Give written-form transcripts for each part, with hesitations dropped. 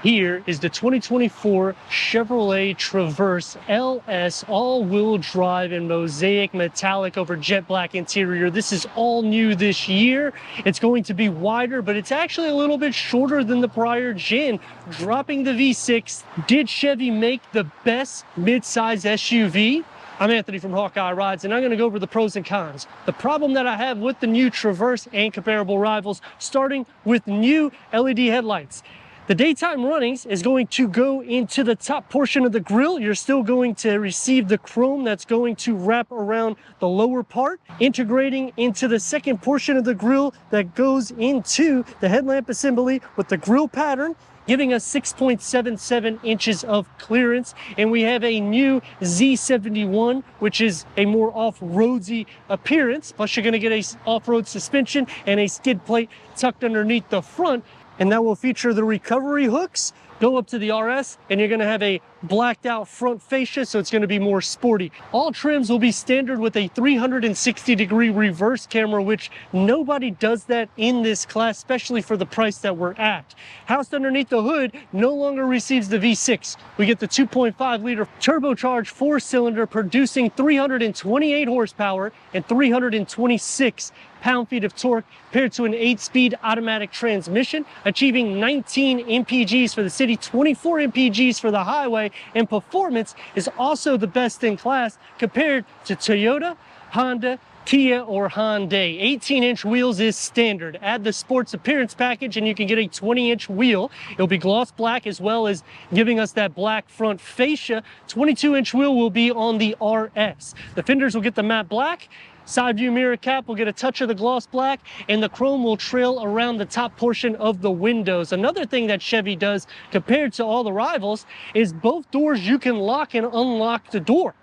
Here is the 2024 Chevrolet Traverse LS all-wheel drive in mosaic metallic over jet black interior. This is all new this year. It's going to be wider, but it's actually a little bit shorter than the prior gen, dropping the V6. Did Chevy make the best midsize SUV? I'm Anthony from Hawkeye Rides, and I'm going to go over the pros and cons. The problem that I have with the new Traverse and comparable rivals, starting with new LED headlights. The daytime runnings is going to go into the top portion of the grille. You're still going to receive the chrome that's going to wrap around the lower part, integrating into the second portion of the grille that goes into the headlamp assembly with the grille pattern, giving us 6.77 inches of clearance. And we have a new Z71, which is a more off-roadsy appearance. Plus you're gonna get a off-road suspension and a skid plate tucked underneath the front. And that will feature the recovery hooks, go up to the RS, and you're gonna have a blacked out front fascia, so it's gonna be more sporty. All trims will be standard with a 360-degree reverse camera, which nobody does that in this class, especially for the price that we're at. Housed underneath the hood no longer receives the V6. We get the 2.5-liter turbocharged four-cylinder producing 328 horsepower and 326 pound-feet of torque, paired to an 8-speed automatic transmission, achieving 19 mpgs for the city, 24 mpgs for the highway, and performance is also the best in class compared to Toyota, Honda, Kia, or Hyundai. 18-inch wheels is standard. Add the sports appearance package and you can get a 20-inch wheel. It'll be gloss black, as well as giving us that black front fascia. 22-inch wheel will be on the RS. The fenders will get the matte black. Side view mirror cap will get a touch of the gloss black, and the chrome will trail around the top portion of the windows. Another thing that Chevy does compared to all the rivals is both doors you can lock and unlock the door.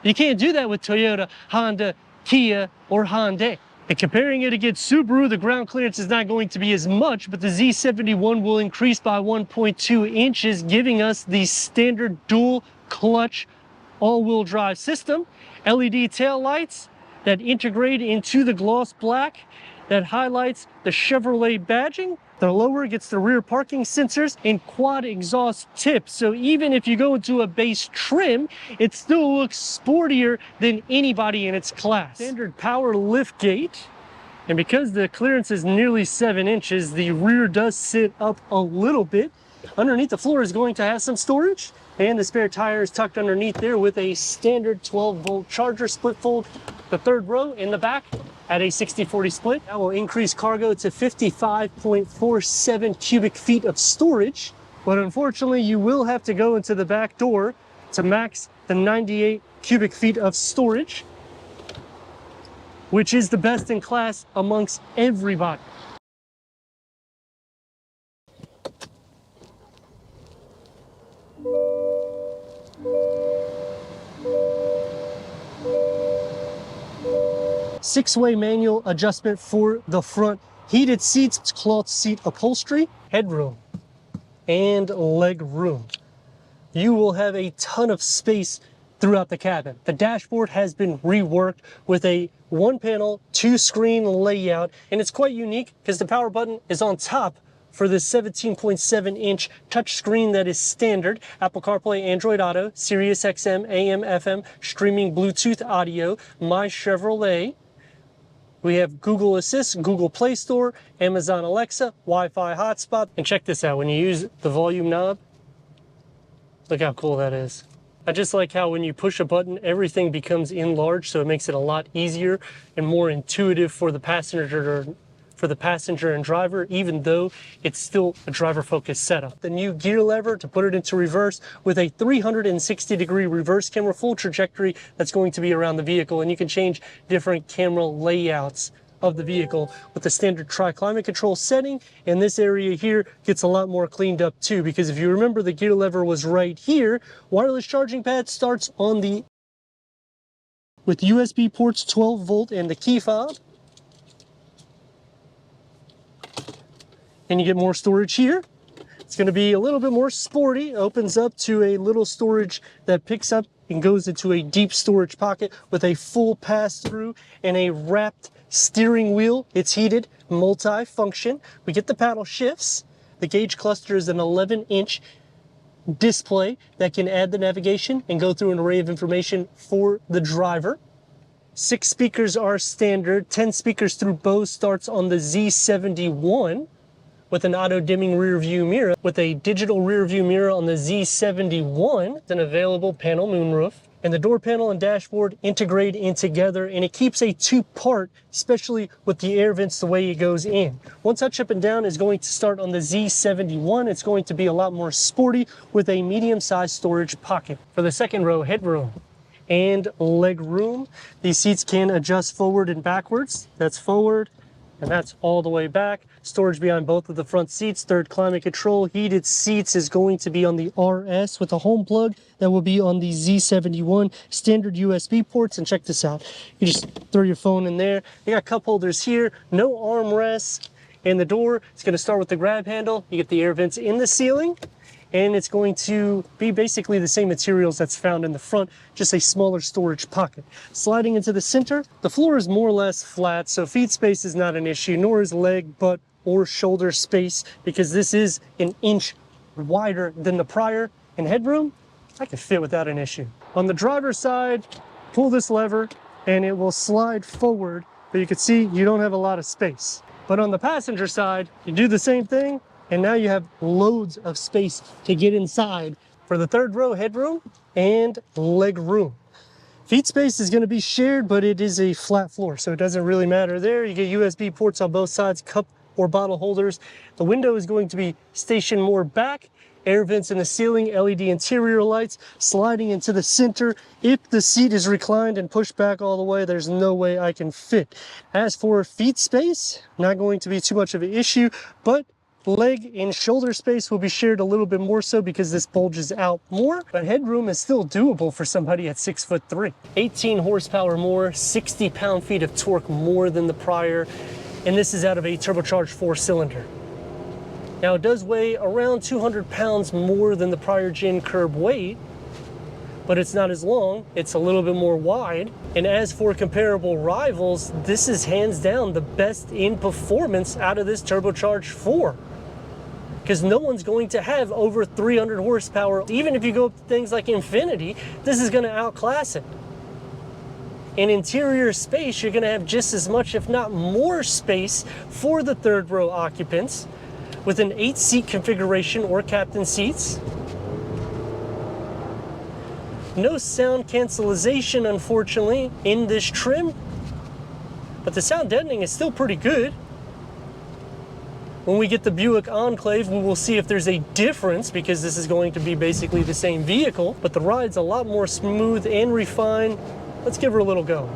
You can't do that with Toyota, Honda, Kia, or Hyundai. And comparing it against Subaru, the ground clearance is not going to be as much, but the Z71 will increase by 1.2 inches, giving us the standard dual clutch all-wheel drive system. LED tail lights that integrate into the gloss black that highlights the Chevrolet badging. The lower gets the rear parking sensors and quad exhaust tips. So even if you go into a base trim, it still looks sportier than anybody in its class. Standard power lift gate. And because the clearance is nearly 7 inches, the rear does sit up a little bit. Underneath the floor is going to have some storage, and the spare tire is tucked underneath there with a standard 12-volt charger split fold. The third row in the back at a 60-40 split. That will increase cargo to 55.47 cubic feet of storage, but unfortunately you will have to go into the back door to max the 98 cubic feet of storage, which is the best in class amongst everybody. Six-way manual adjustment for the front heated seats, cloth seat upholstery, headroom, and leg room. You will have a ton of space throughout the cabin. The dashboard has been reworked with a one-panel, two-screen layout, and it's quite unique because the power button is on top for this 17.7-inch touchscreen that is standard. Apple CarPlay, Android Auto, Sirius XM, AM, FM, streaming Bluetooth audio, My Chevrolet. We have Google Assist, Google Play Store, Amazon Alexa, Wi-Fi hotspot. And check this out, when you use the volume knob, look how cool that is. I just like how when you push a button, everything becomes enlarged, so it makes it a lot easier and more intuitive for the passenger and driver, even though it's still a driver-focused setup. The new gear lever to put it into reverse with a 360-degree reverse camera, full trajectory that's going to be around the vehicle, and you can change different camera layouts of the vehicle with the standard tri-climate control setting. And this area here gets a lot more cleaned up too, because if you remember, the gear lever was right here. Wireless charging pad starts on the with USB ports, 12 volt, and the key fob. And you get more storage here. It's going to be a little bit more sporty. It opens up to a little storage that picks up and goes into a deep storage pocket with a full pass-through and a wrapped steering wheel. It's heated, multi-function. We get the paddle shifts. The gauge cluster is an 11-inch display that can add the navigation and go through an array of information for the driver. 6 speakers are standard. 10 speakers through Bose starts on the Z71 with an auto dimming rear view mirror. With a digital rear view mirror on the Z71, it's an available panel moonroof. And the door panel and dashboard integrate in together, and it keeps a 2-part, especially with the air vents the way it goes in. One touch up and down is going to start on the Z71. It's going to be a lot more sporty with a medium-sized storage pocket. For the second row, headroom and leg room. These seats can adjust forward and backwards. That's forward, and that's all the way back. Storage behind both of the front seats. Third climate control. Heated seats is going to be on the RS with a home plug that will be on the Z71. Standard USB ports, and check this out. You just throw your phone in there. You got cup holders here, no armrests. And the door, it's going to start with the grab handle. You get the air vents in the ceiling, and it's going to be basically the same materials that's found in the front, just a smaller storage pocket. Sliding into the center, the floor is more or less flat, so feet space is not an issue, nor is leg, butt, or shoulder space, because this is an inch wider than the prior. And headroom, I can fit without an issue. On the driver's side, pull this lever and it will slide forward, but you can see you don't have a lot of space. But on the passenger side, you do the same thing, and now you have loads of space to get inside. For the third row, headroom and leg room. Feet space is going to be shared, but it is a flat floor, so it doesn't really matter there. You get USB ports on both sides, cup or bottle holders. The window is going to be stationed more back. Air vents in the ceiling, LED interior lights, sliding into the center. If the seat is reclined and pushed back all the way, there's no way I can fit. As for feet space, not going to be too much of an issue, but leg and shoulder space will be shared a little bit more so because this bulges out more, but headroom is still doable for somebody at 6'3". 18 horsepower more, 60 pound-feet of torque more than the prior, and this is out of a turbocharged 4-cylinder. Now it does weigh around 200 pounds more than the prior gen curb weight, but it's not as long, it's a little bit more wide. And as for comparable rivals, this is hands down the best in performance out of this turbocharged 4. Because no one's going to have over 300 horsepower. Even if you go up to things like Infinity, this is going to outclass it. In interior space, you're going to have just as much, if not more space for the third row occupants with an 8-seat configuration or captain seats. No sound cancellation, unfortunately, in this trim, but the sound deadening is still pretty good. When we get the Buick Enclave, we will see if there's a difference, because this is going to be basically the same vehicle, but the ride's a lot more smooth and refined. Let's give her a little go.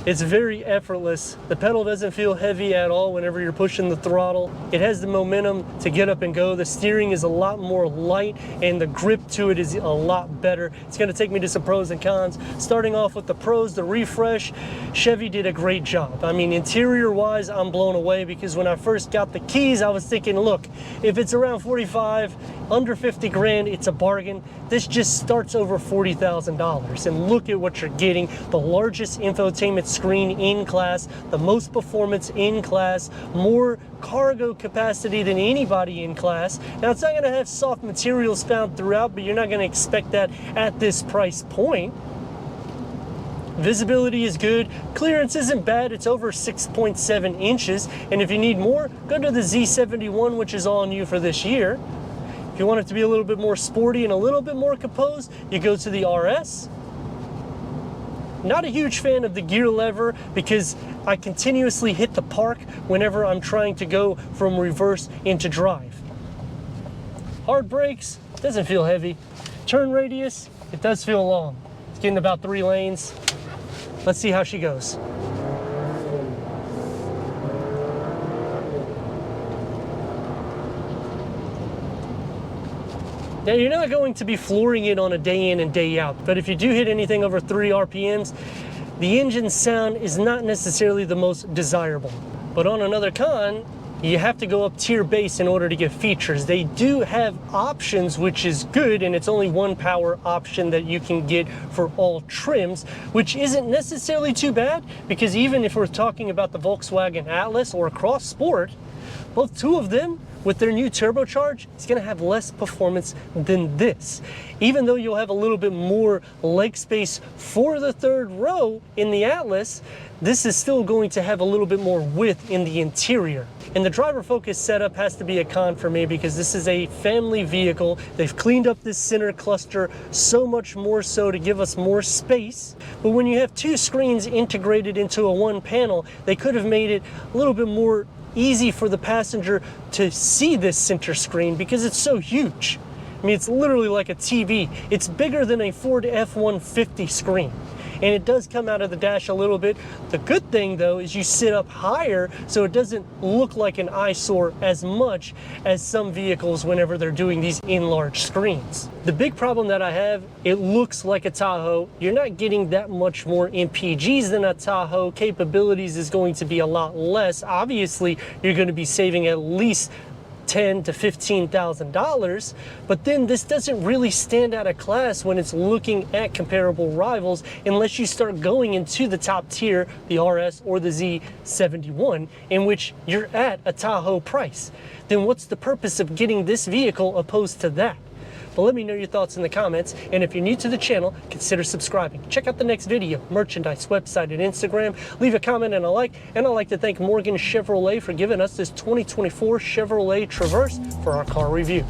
It's very effortless. The pedal doesn't feel heavy at all whenever you're pushing the throttle. It has the momentum to get up and go. The steering is a lot more light and the grip to it is a lot better. It's gonna take me to some pros and cons. Starting off with the pros, the refresh, Chevy did a great job. I mean, interior wise, I'm blown away, because when I first got the keys, I was thinking, look, if it's around 45, under 50 grand, it's a bargain. This just starts over $40,000, and look at what you're getting. The largest infotainment screen in class, the most performance in class, more cargo capacity than anybody in class. Now, it's not going to have soft materials found throughout, but you're not going to expect that at this price point. Visibility is good. Clearance isn't bad. It's over 6.7 inches. And if you need more, go to the Z71, which is all new for this year. If you want it to be a little bit more sporty and a little bit more composed, you go to the RS. Not a huge fan of the gear lever, because I continuously hit the park whenever I'm trying to go from reverse into drive. Hard brakes, doesn't feel heavy. Turn radius, it does feel long. It's getting about 3 lanes. Let's see how she goes. Now, you're not going to be flooring it on a day in and day out, but if you do hit anything over 3 RPMs, the engine sound is not necessarily the most desirable. But on another con, you have to go up tier base in order to get features. They do have options, which is good, and it's only one power option that you can get for all trims, which isn't necessarily too bad, because even if we're talking about the Volkswagen Atlas or Cross Sport, both two of them with their new turbocharge, it's going to have less performance than this. Even though you'll have a little bit more leg space for the third row in the Atlas, this is still going to have a little bit more width in the interior. And the driver focus setup has to be a con for me, because this is a family vehicle. They've cleaned up this center cluster so much more so to give us more space. But when you have two screens integrated into a one panel, they could have made it a little bit more easy for the passenger to see this center screen, because it's so huge. I mean, it's literally like a TV. It's bigger than a Ford F-150 screen. And it does come out of the dash a little bit. The good thing though is you sit up higher, so it doesn't look like an eyesore as much as some vehicles whenever they're doing these enlarged screens. The big problem that I have, it looks like a Tahoe. You're not getting that much more MPGs than a Tahoe. Capabilities is going to be a lot less. Obviously, you're going to be saving at least $10,000 to $15,000, but then this doesn't really stand out of class when it's looking at comparable rivals, unless you start going into the top tier, the RS or the Z71, in which you're at a Tahoe price. Then what's the purpose of getting this vehicle opposed to that? But let me know your thoughts in the comments, and if you're new to the channel, consider subscribing. Check out the next video, merchandise, website, and Instagram. Leave a comment and a like, and I'd like to thank Morgan Chevrolet for giving us this 2024 Chevrolet Traverse for our car review.